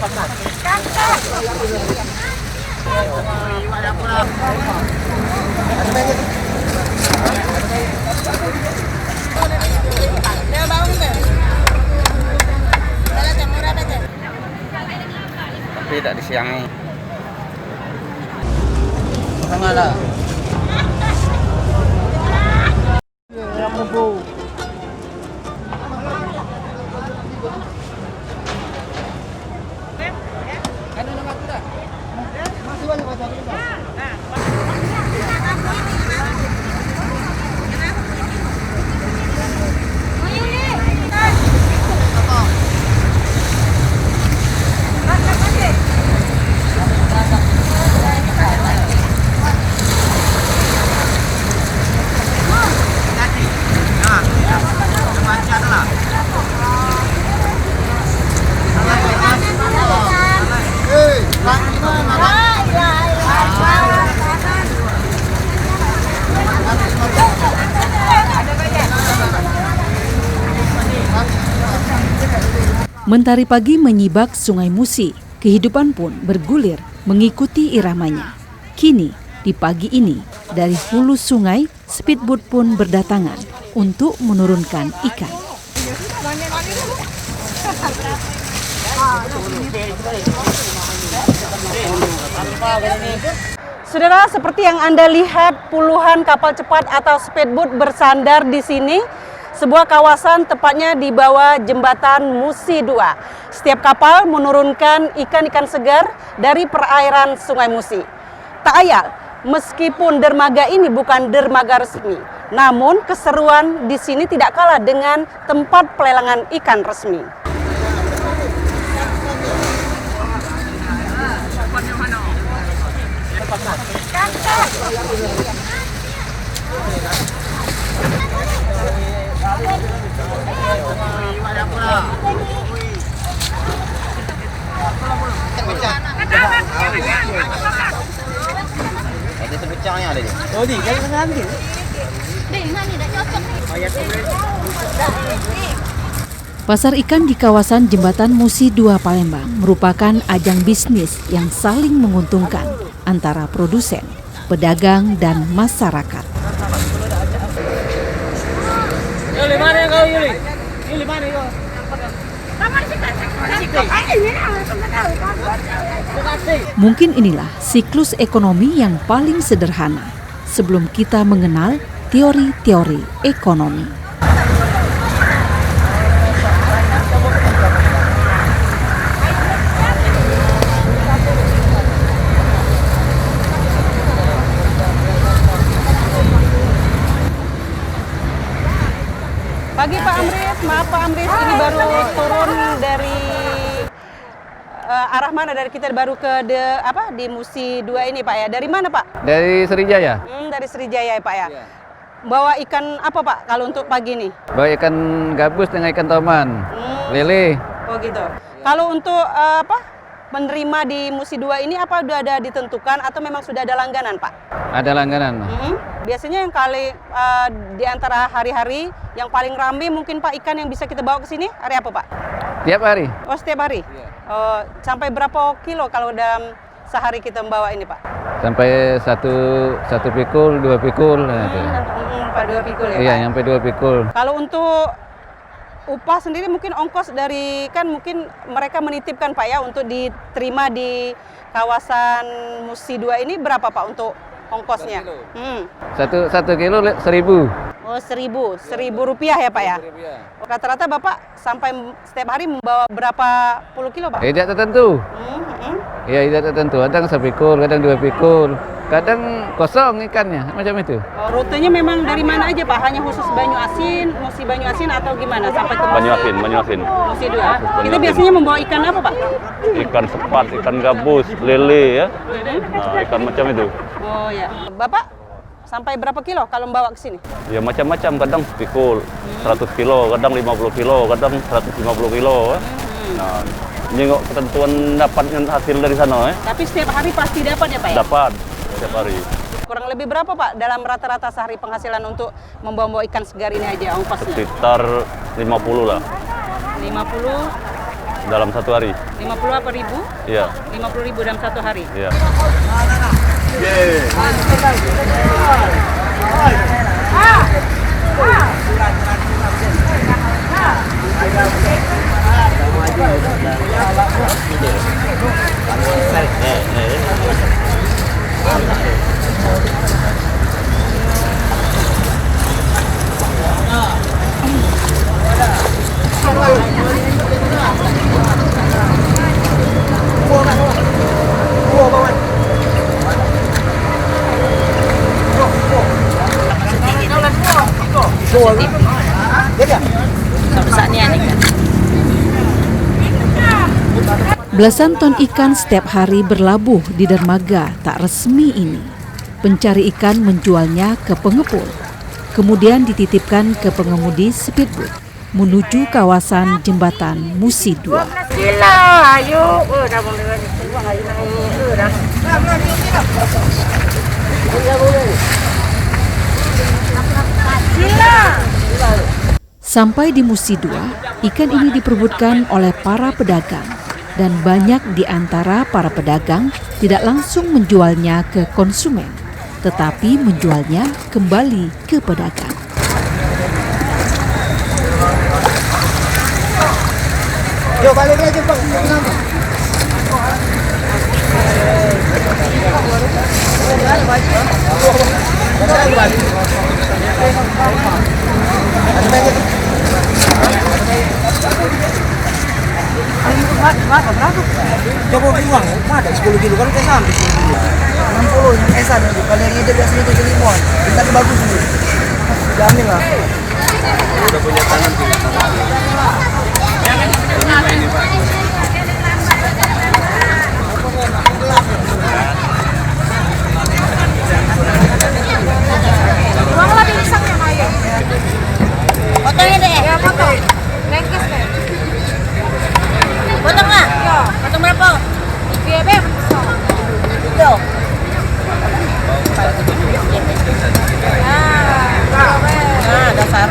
Tapi tidak disiangi. Mana? Mentari pagi menyibak Sungai Musi, kehidupan pun bergulir mengikuti iramanya. Kini, di pagi ini, dari hulu sungai, speedboat pun berdatangan untuk menurunkan ikan. Saudara, seperti yang Anda lihat, puluhan kapal cepat atau speedboat bersandar di sini. Sebuah kawasan tepatnya di bawah jembatan Musi 2. Setiap kapal menurunkan ikan-ikan segar dari perairan Sungai Musi. Tak ayal, meskipun dermaga ini bukan dermaga resmi, namun keseruan di sini tidak kalah dengan tempat pelelangan ikan resmi. Ada sebecangnya ada. Oh, di kan ngambil. Pasar ikan di kawasan Jembatan Musi 2 Palembang merupakan ajang bisnis yang saling menguntungkan antara produsen, pedagang, dan masyarakat. Yuli, mana kau Yuli? Yuli mana kau? Mungkin inilah siklus ekonomi yang paling sederhana sebelum kita mengenal teori-teori ekonomi. Pagi Pak Amris, maaf Pak Amris, ini baru turun dari arah mana? Dari kita baru ke di Musi 2 ini Pak ya. Dari mana Pak? Dari Sriwijaya. Dari Sriwijaya ya Pak ya. Bawa ikan apa Pak kalau untuk pagi ini? Bawa ikan gabus dengan ikan toman, lele. Oh gitu. Kalau untuk penerima di Musi 2 ini apa sudah ada ditentukan atau memang sudah ada langganan Pak? Ada langganan. Biasanya yang kali di antara hari-hari yang paling ramai mungkin Pak ikan yang bisa kita bawa ke sini hari apa Pak? Tiap hari. Oh setiap hari? Sampai berapa kilo kalau dalam sehari kita membawa ini Pak? Sampai satu pikul, 2 pikul. Pak 2 pikul ya Pak? Iya, sampai 2 pikul. Kalau untuk upah sendiri mungkin ongkos dari kan mungkin mereka menitipkan Pak ya untuk diterima di kawasan Musi 2 ini berapa Pak untuk ongkosnya? Satu kilo 1.000. Oh 1.000 rupiah ya Pak ya? Rata-rata Bapak sampai setiap hari membawa berapa puluh kilo Pak? Tidak tertentu. Iya, tidak tertentu. Kadang 1 pikul, kadang 2 pikul, kadang kosong ikannya, macam itu. Rutenya memang dari mana aja Pak? Hanya khusus Banyu Asin, Musi Banyu Asin atau gimana sampai ke Banyu Asin. Musi 2. Kita biasanya membawa ikan apa Pak? Ikan sepat, ikan gabus, lele ya. Nah, ikan macam itu. Oh ya. Bapak sampai berapa kilo kalau membawa ke sini? Ya macam-macam, kadang sepikul, 100 kilo, kadang 50 kilo, kadang 150 kilo. Nah, ini kok ketentuan dapatnya hasil dari sana ya. Tapi setiap hari pasti dapat ya Pak ya? Dapat setiap hari. Kurang lebih berapa Pak dalam rata-rata sehari penghasilan untuk membawa ikan segar ini aja ongkosnya? Sekitar 50 lah. 50 dalam satu hari. 50 apa ribu? Iya. 50.000 dalam satu hari. Iya. Belasan ton ikan setiap hari berlabuh di dermaga tak resmi ini. Pencari ikan menjualnya ke pengepul, kemudian dititipkan ke pengemudi speedboat menuju kawasan jembatan Musi 2. Sampai di Musi 2, ikan ini diperebutkan oleh para pedagang dan banyak di antara para pedagang tidak langsung menjualnya ke konsumen, tetapi menjualnya kembali ke pedagang. balik lagi Bang. Coba uang, ada 10 kilo kan kita sampai 10 kilo. 60 yang esan itu. Kalau yang ini biasanya 75-an. Kita bagus ini. Jamin lah. Udah punya tangan tinggal. Uang lebih pisangnya Mayo. Potongnya deh. Ya potong. Lengkes deh. Potong nggak? Ya. Potong berapa? Iya beb. Yo. Nah, dasar.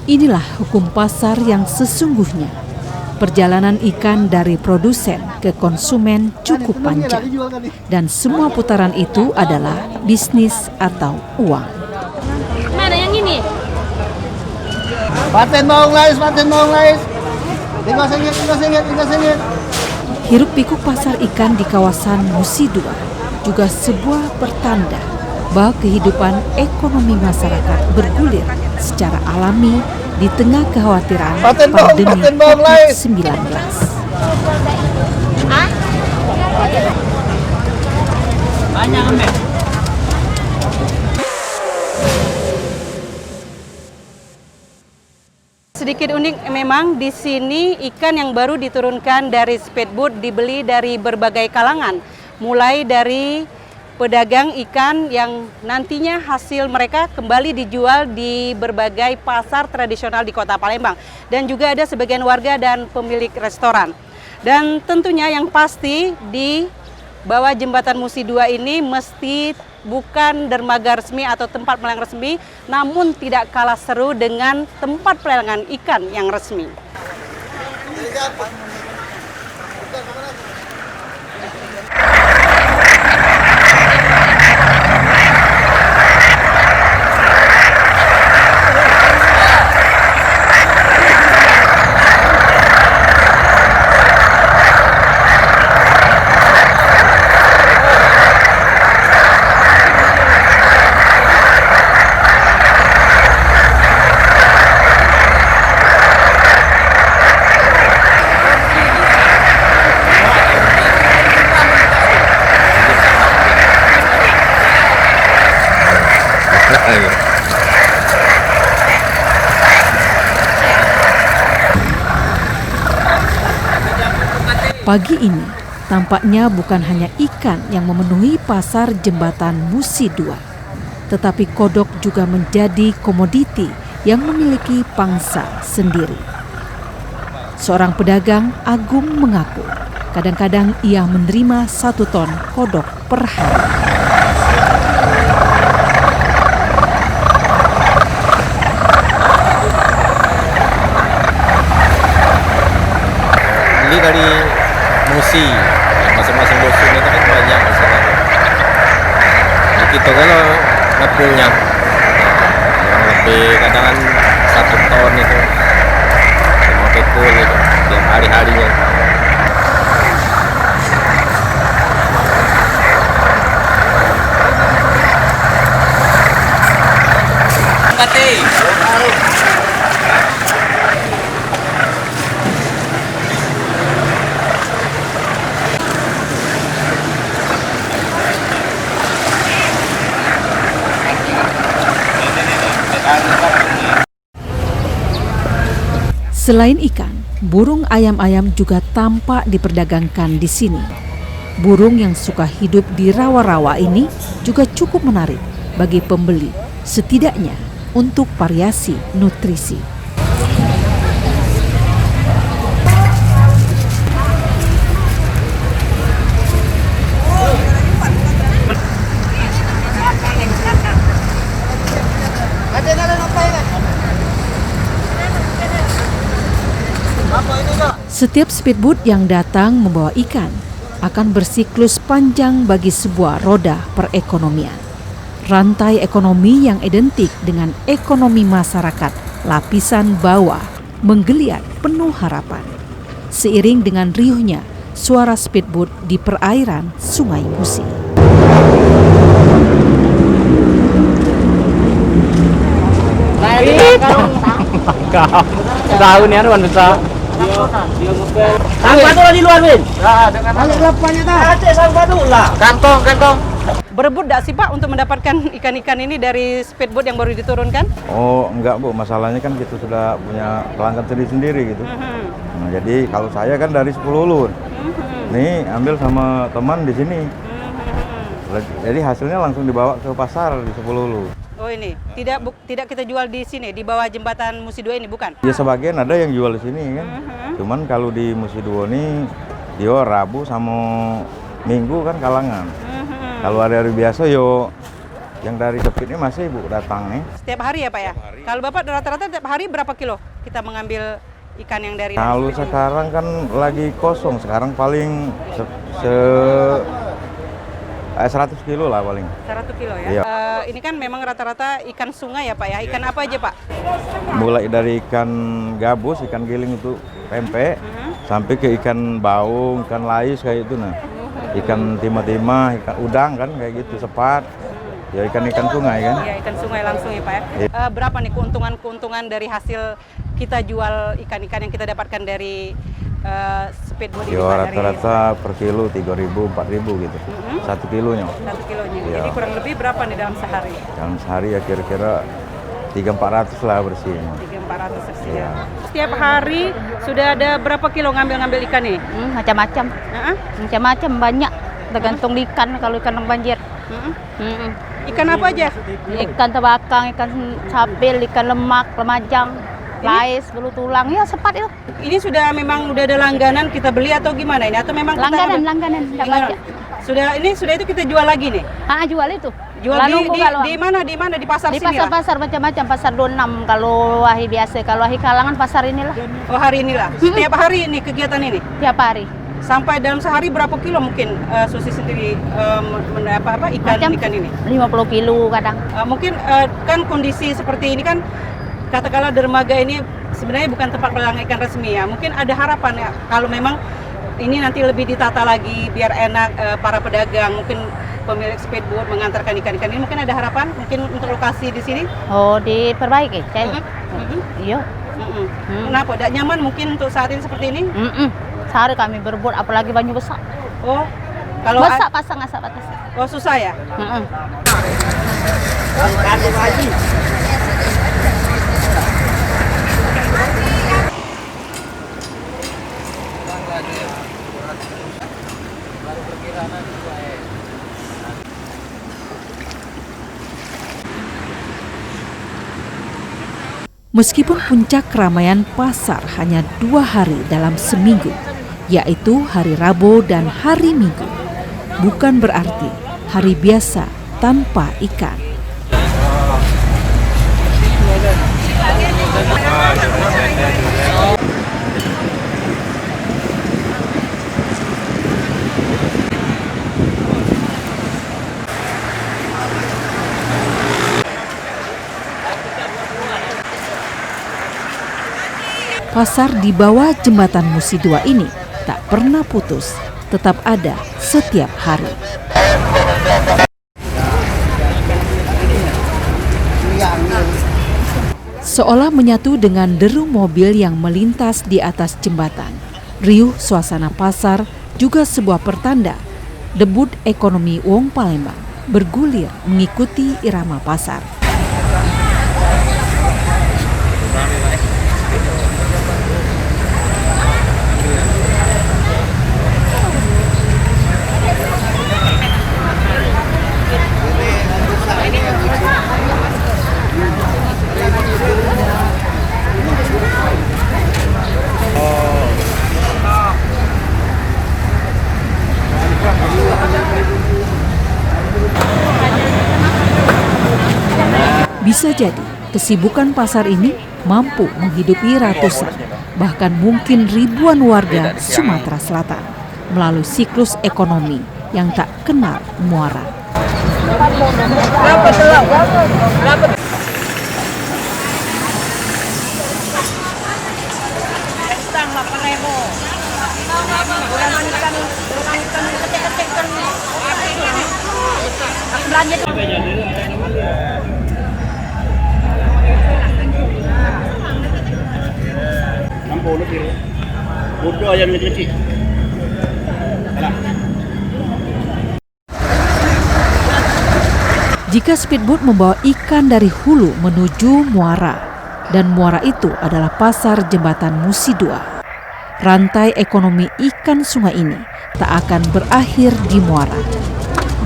Inilah hukum pasar yang sesungguhnya. Perjalanan ikan dari produsen ke konsumen cukup panjang. Dan semua putaran itu adalah bisnis atau uang. Mana yang ini? Paten bawang lais. 5 sengit. Hiruk pikuk pasar ikan di kawasan Musi 2 juga sebuah pertanda bahwa kehidupan ekonomi masyarakat bergulir secara alami di tengah kekhawatiran pandemi COVID-19. Banyak ambil. Sedikit unik memang di sini ikan yang baru diturunkan dari speedboat dibeli dari berbagai kalangan, mulai dari pedagang ikan yang nantinya hasil mereka kembali dijual di berbagai pasar tradisional di Kota Palembang, dan juga ada sebagian warga dan pemilik restoran. Dan tentunya yang pasti di bawah jembatan Musi 2 ini mesti bukan dermaga resmi atau tempat pelelangan resmi, namun tidak kalah seru dengan tempat pelelangan ikan yang resmi. Pagi ini, tampaknya bukan hanya ikan yang memenuhi pasar jembatan Musi 2. tetapi kodok juga menjadi komoditi yang memiliki pangsa sendiri. Seorang pedagang, Agung, mengaku kadang-kadang ia menerima 1 ton kodok per hari. Beli dari Musi, masing-masing dusun itu kan banyak misalnya. Kita kalau ngepulnya kurang lebih kadang kan 1 ton itu 5 pikul itu tiap hari-harinya. Selain ikan, burung ayam-ayam juga tampak diperdagangkan di sini. Burung yang suka hidup di rawa-rawa ini juga cukup menarik bagi pembeli, setidaknya untuk variasi nutrisi. Setiap speedboat yang datang membawa ikan akan bersiklus panjang bagi sebuah roda perekonomian. Rantai ekonomi yang identik dengan ekonomi masyarakat lapisan bawah menggeliat penuh harapan. Seiring dengan riuhnya suara speedboat di perairan Sungai Musi. Tahu nih Arwan bisa. Sang batu lah di luar, Win. Balik lapanya dah. Ada sang batu lah. Kantong. Berebut tidak sih Pak untuk mendapatkan ikan-ikan ini dari speedboat yang baru diturunkan? Oh enggak Bu, masalahnya kan kita sudah punya pelanggan sendiri-sendiri gitu. Nah, jadi kalau saya kan dari 10 ulun. Nih ambil sama teman di sini. Jadi hasilnya langsung dibawa ke pasar di 10 ulun. Oh ini, tidak kita jual di sini, di bawah jembatan Musi 2 ini, bukan? Ya sebagian ada yang jual di sini kan. Cuman kalau di Musi 2 ini, dia Rabu sama Minggu kan kalangan. Kalau hari-hari biasa yo yang dari Kepit ini masih Bu datang nih. Setiap hari ya Pak ya? Kalau Bapak rata-rata setiap hari berapa kilo kita mengambil ikan yang dari... Kalau sekarang kan lagi kosong, sekarang paling 100 kilo lah paling. 100 kilo ya? Iya. Ini kan memang rata-rata ikan sungai ya Pak ya? Ikan apa aja Pak? Mulai dari ikan gabus, ikan giling untuk pempek, sampai ke ikan baung, ikan lais kayak itu nah. Ikan timah-timah, ikan udang kan kayak gitu, sepat. Ya ikan-ikan sungai kan? Iya, ikan sungai langsung ya Pak ya? Berapa nih keuntungan dari hasil kita jual ikan-ikan yang kita dapatkan dari speedboat ini? Ya rata-rata per kilo 3.000, 4.000 gitu. 1 kilonya. 1 kilonya. Ya. Jadi kurang lebih berapa nih dalam sehari? Dalam sehari ya kira-kira 300-400 lah bersih. 300-400 bersih Iya. ya. Setiap hari sudah ada berapa kilo ngambil ikan nih? Macam-macam. Macam-macam banyak. Tergantung ikan kalau ikan banjir. Ikan apa aja? Ikan tabakang, ikan sapil, ikan lemak, lemajang, lais, belu tulang, ya sepat itu. Ini sudah ada langganan kita beli atau gimana ini? Atau memang kita Langganan, enggak Gimana? baca. Sudah itu kita jual lagi nih? Jual itu. Jual Lah, di nunggu kalau di mana? Di pasar di sini lah? pasar-pasar macam-macam, pasar 26 kalau wahi biasa, kalau wahi kalangan pasar inilah. Oh hari inilah. Setiap hari ini kegiatan ini? Tiap hari. Sampai dalam sehari berapa kilo mungkin Susi sendiri ikan ini? 50 kilo kadang. Mungkin kan kondisi seperti ini kan katakanlah dermaga ini sebenarnya bukan tempat pelelangan ikan resmi ya. Mungkin ada harapan ya kalau memang ini nanti lebih ditata lagi biar enak para pedagang, mungkin pemilik speedboat mengantarkan ikan-ikan ini, mungkin ada harapan mungkin untuk lokasi di sini? Oh, diperbaiki, Cek. Iya. Kenapa? Tidak nyaman mungkin untuk saat ini seperti ini? Sehari kami berbuat apalagi banyak besar. Oh, kalau Besar pasang asap batas. oh susah ya? Meskipun puncak keramaian pasar hanya 2 hari dalam seminggu, yaitu hari Rabu dan hari Minggu, bukan berarti hari biasa tanpa ikan. Pasar di bawah jembatan Musi 2 ini tak pernah putus, tetap ada setiap hari. Seolah menyatu dengan deru mobil yang melintas di atas jembatan, riuh suasana pasar juga sebuah pertanda debut ekonomi Wong Palembang bergulir mengikuti irama pasar. Bisa jadi kesibukan pasar ini mampu menghidupi ratusan, bahkan mungkin ribuan warga Sumatera Selatan melalui siklus ekonomi yang tak kenal muara. Jika speedboat membawa ikan dari hulu menuju muara, dan muara itu adalah pasar jembatan Musi 2, rantai ekonomi ikan sungai ini tak akan berakhir di muara.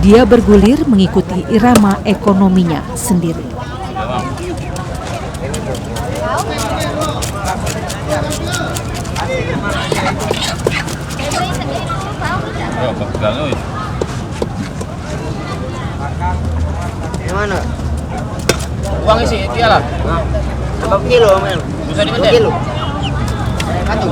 Dia bergulir mengikuti irama ekonominya sendiri. Mana? Uang isi, iyalah. Berapa kilo, Mel? Bisa Berapa dibetul. kilo? Satu.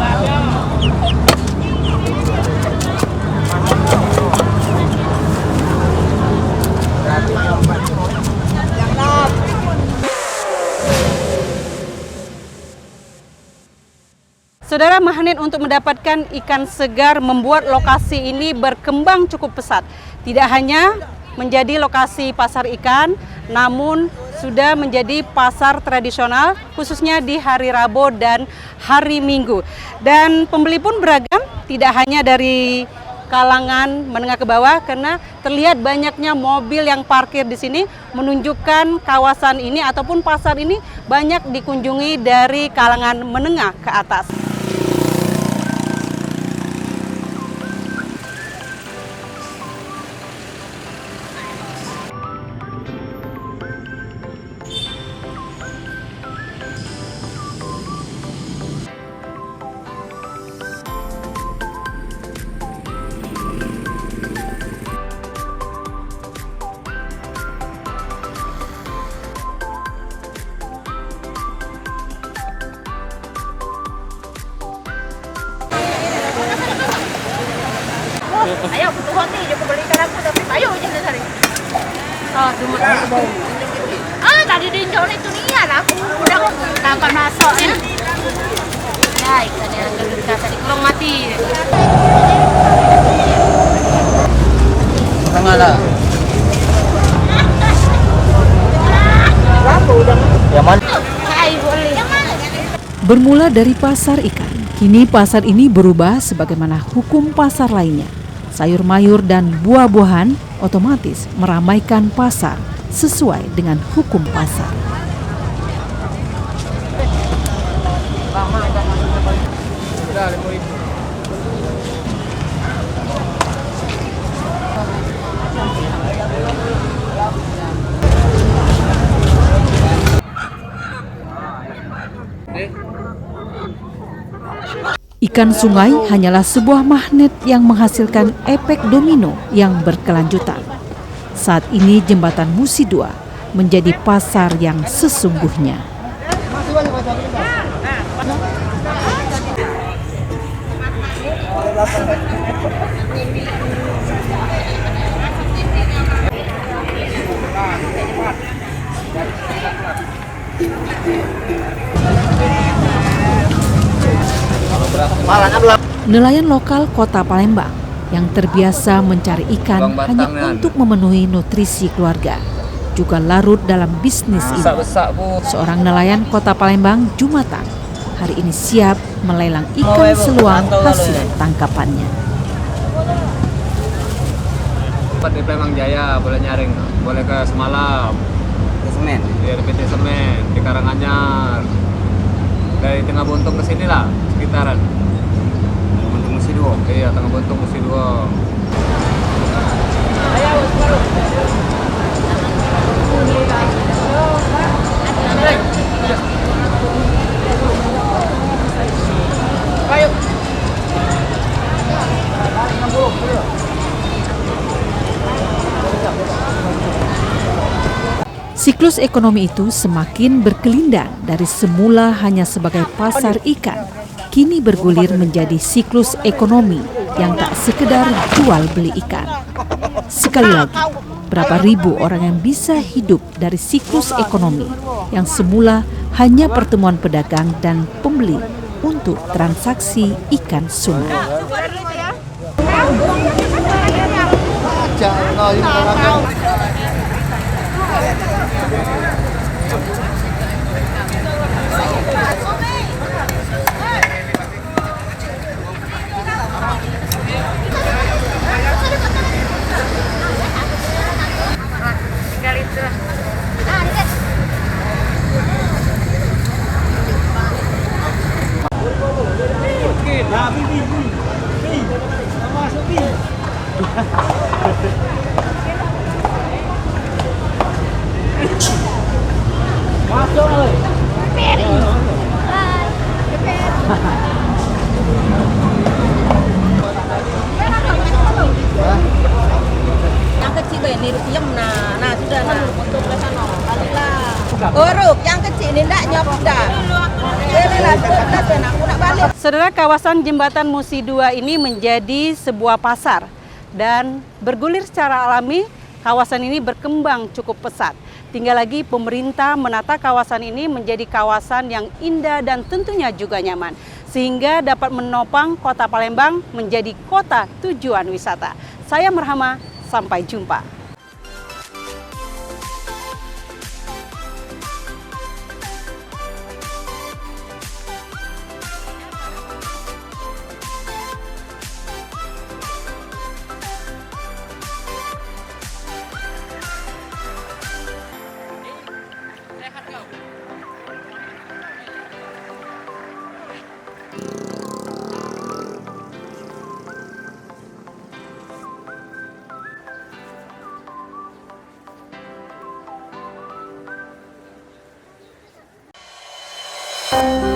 Saudara, magnet untuk mendapatkan ikan segar membuat lokasi ini berkembang cukup pesat. Tidak hanya menjadi lokasi pasar ikan, namun sudah menjadi pasar tradisional khususnya di hari Rabu dan hari Minggu. Dan pembeli pun beragam, tidak hanya dari kalangan menengah ke bawah, karena terlihat banyaknya mobil yang parkir di sini menunjukkan kawasan ini ataupun pasar ini banyak dikunjungi dari kalangan menengah ke atas. Ayo, hoti, aku belikan aku tapi ayo jangan cari. Oh, cuma aku bau. Ah, tadi di Injol itu nih aku udah tanpa masuk ya. Ya, ikan yang tadi kurang mati. Tengah lah. Bermula dari pasar ikan, kini pasar ini berubah sebagaimana hukum pasar lainnya. Sayur mayur dan buah-buahan otomatis meramaikan pasar sesuai dengan hukum pasar. Ikan sungai hanyalah sebuah magnet yang menghasilkan efek domino yang berkelanjutan. Saat ini jembatan Musi 2 menjadi pasar yang sesungguhnya. Nelayan lokal Kota Palembang yang terbiasa mencari ikan hanya untuk memenuhi nutrisi keluarga juga larut dalam bisnis ini. Seorang nelayan Kota Palembang, Jumatan, hari ini siap melelang ikan seluang hasil tangkapannya. Di Palembang Jaya boleh nyaring, boleh ke Semalam, Ke semen. di PT Semen, di Karanganyar, dari Tengah Buntung ke sini lah, sekitaran. Untuk Musi 2. Iya, Tengah Buntung Musi 2. Siklus ekonomi itu semakin berkelindang dari semula hanya sebagai pasar ikan, kini bergulir menjadi siklus ekonomi yang tak sekedar jual beli ikan. Sekali lagi, berapa ribu orang yang bisa hidup dari siklus ekonomi yang semula hanya pertemuan pedagang dan pembeli untuk transaksi ikan sungai. Yang kecil ini rupiah nah sudah untuk ke sana uruk yang kecil ini ndak nyop dah. Saudara, kawasan jembatan Musi 2 ini menjadi sebuah pasar dan bergulir secara alami. Kawasan ini berkembang cukup pesat. Tinggal lagi pemerintah menata kawasan ini menjadi kawasan yang indah dan tentunya juga nyaman, sehingga dapat menopang Kota Palembang menjadi kota tujuan wisata. Saya Merhama, sampai jumpa. Thank you.